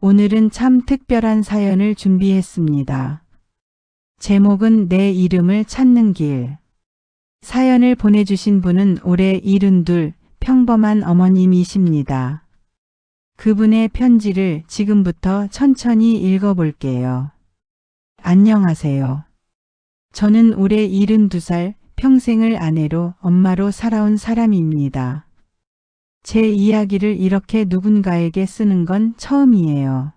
오늘은 참 특별한 사연을 준비했습니다. 제목은 내 이름을 찾는 길. 사연을 보내주신 분은 올해 72 평범한 어머님이십니다. 그분의 편지를 지금부터 천천히 읽어볼게요. 안녕하세요. 저는 올해 72살 평생을 아내로 엄마로 살아온 사람입니다. 제 이야기를 이렇게 누군가에게 쓰는 건 처음이에요.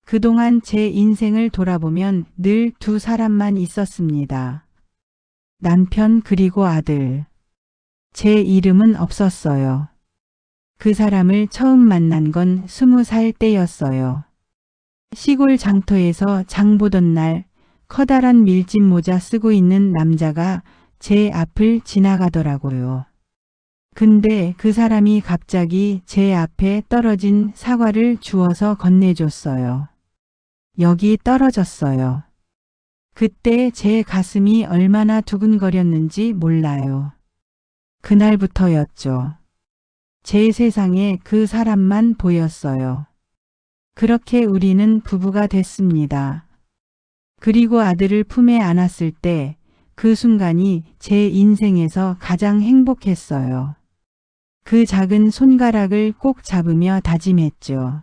그동안 제 인생을 돌아보면 늘 두 사람만 있었습니다. 남편 그리고 아들. 제 이름은 없었어요. 그 사람을 처음 만난 건 20살 때였어요. 시골 장터에서 장 보던 날 커다란 밀짚 모자 쓰고 있는 남자가 제 앞을 지나가더라고요. 근데 그 사람이 갑자기 제 앞에 떨어진 사과를 주워서 건네줬어요. 여기 떨어졌어요. 그때 제 가슴이 얼마나 두근거렸는지 몰라요. 그날부터였죠. 제 세상에 그 사람만 보였어요. 그렇게 우리는 부부가 됐습니다. 그리고 아들을 품에 안았을 때 그 순간이 제 인생에서 가장 행복했어요. 그 작은 손가락을 꼭 잡으며 다짐했죠.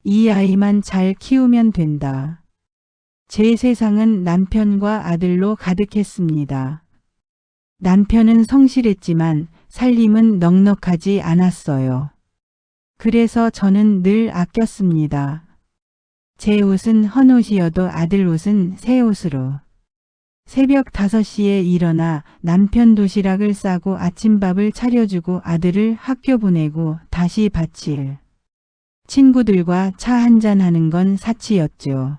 이 아이만 잘 키우면 된다. 제 세상은 남편과 아들로 가득했습니다. 남편은 성실했지만 살림은 넉넉하지 않았어요. 그래서 저는 늘 아꼈습니다. 제 옷은 헌옷이어도 아들 옷은 새 옷으로. 새벽 5시에 일어나 남편 도시락을 싸고 아침밥을 차려주고 아들을 학교 보내고 다시 밭일. 친구들과 차 한잔하는 건 사치였죠.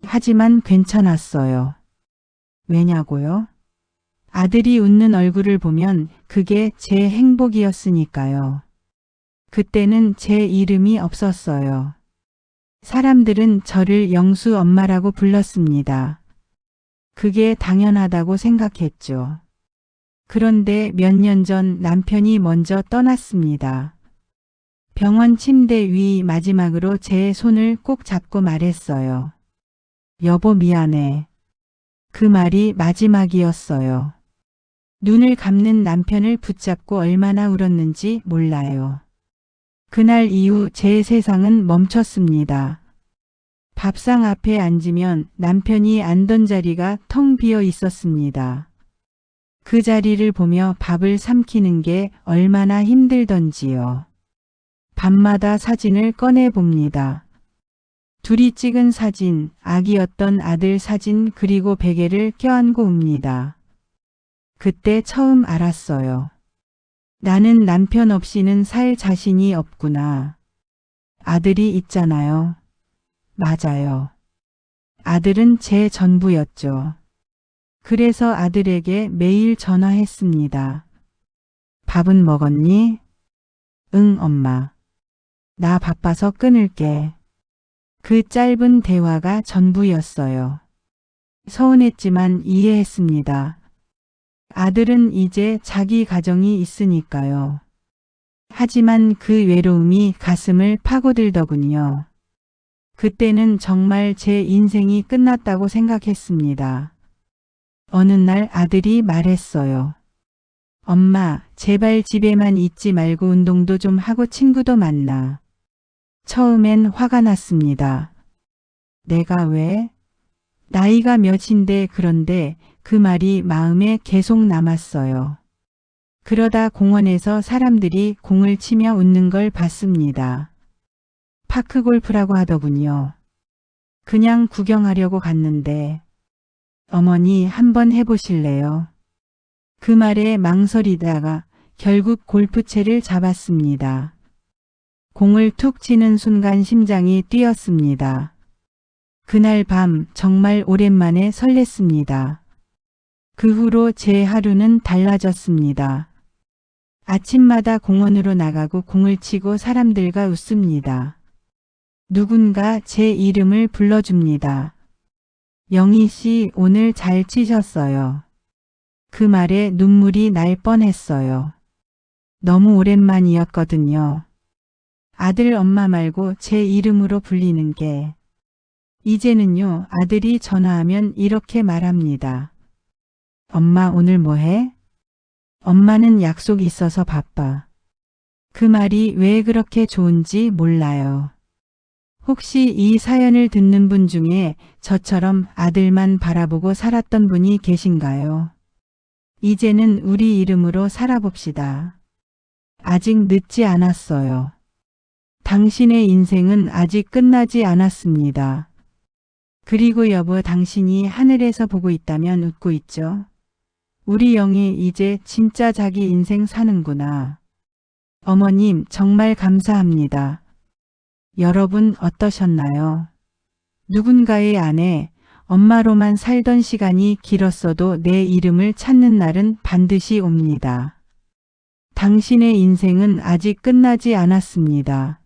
하지만 괜찮았어요. 왜냐고요? 아들이 웃는 얼굴을 보면 그게 제 행복이었으니까요. 그때는 제 이름이 없었어요. 사람들은 저를 영수 엄마라고 불렀습니다. 그게 당연하다고 생각했죠. 그런데 몇 년 전 남편이 먼저 떠났습니다. 병원 침대 위 마지막으로 제 손을 꼭 잡고 말했어요. 여보 미안해. 그 말이 마지막이었어요. 눈을 감는 남편을 붙잡고 얼마나 울었는지 몰라요. 그날 이후 제 세상은 멈췄습니다. 밥상 앞에 앉으면 남편이 앉던 자리가 텅 비어 있었습니다. 그 자리를 보며 밥을 삼키는 게 얼마나 힘들던지요. 밤마다 사진을 꺼내 봅니다. 둘이 찍은 사진, 아기였던 아들 사진 그리고 베개를 껴안고 웁니다. 그때 처음 알았어요. 나는 남편 없이는 살 자신이 없구나. 아들이 있잖아요. 맞아요. 아들은 제 전부였죠. 그래서 아들에게 매일 전화했습니다. 밥은 먹었니? 응, 엄마. 나 바빠서 끊을게. 그 짧은 대화가 전부였어요. 서운했지만 이해했습니다. 아들은 이제 자기 가정이 있으니까요. 하지만 그 외로움이 가슴을 파고들더군요. 그때는 정말 제 인생이 끝났다고 생각했습니다. 어느 날 아들이 말했어요. 엄마, 제발 집에만 있지 말고 운동도 좀 하고 친구도 만나. 처음엔 화가 났습니다. 내가 왜? 나이가 몇인데 그런데 그 말이 마음에 계속 남았어요. 그러다 공원에서 사람들이 공을 치며 웃는 걸 봤습니다. 파크골프라고 하더군요. 그냥 구경하려고 갔는데 어머니 한번 해보실래요? 그 말에 망설이다가 결국 골프채를 잡았습니다. 공을 툭 치는 순간 심장이 뛰었습니다. 그날 밤 정말 오랜만에 설렜습니다. 그 후로 제 하루는 달라졌습니다. 아침마다 공원으로 나가고 공을 치고 사람들과 웃습니다. 누군가 제 이름을 불러줍니다. 영희 씨 오늘 잘 치셨어요. 그 말에 눈물이 날 뻔했어요. 너무 오랜만이었거든요. 아들 엄마 말고 제 이름으로 불리는 게. 이제는요, 아들이 전화하면 이렇게 말합니다. 엄마 오늘 뭐 해? 엄마는 약속 있어서 바빠. 그 말이 왜 그렇게 좋은지 몰라요. 혹시 이 사연을 듣는 분 중에 저처럼 아들만 바라보고 살았던 분이 계신가요? 이제는 우리 이름으로 살아봅시다. 아직 늦지 않았어요. 당신의 인생은 아직 끝나지 않았습니다. 그리고 여보, 당신이 하늘에서 보고 있다면 웃고 있죠? 우리 영희 이제 진짜 자기 인생 사는구나. 어머님 정말 감사합니다. 여러분 어떠셨나요? 누군가의 아내, 엄마로만 살던 시간이 길었어도 내 이름을 찾는 날은 반드시 옵니다. 당신의 인생은 아직 끝나지 않았습니다.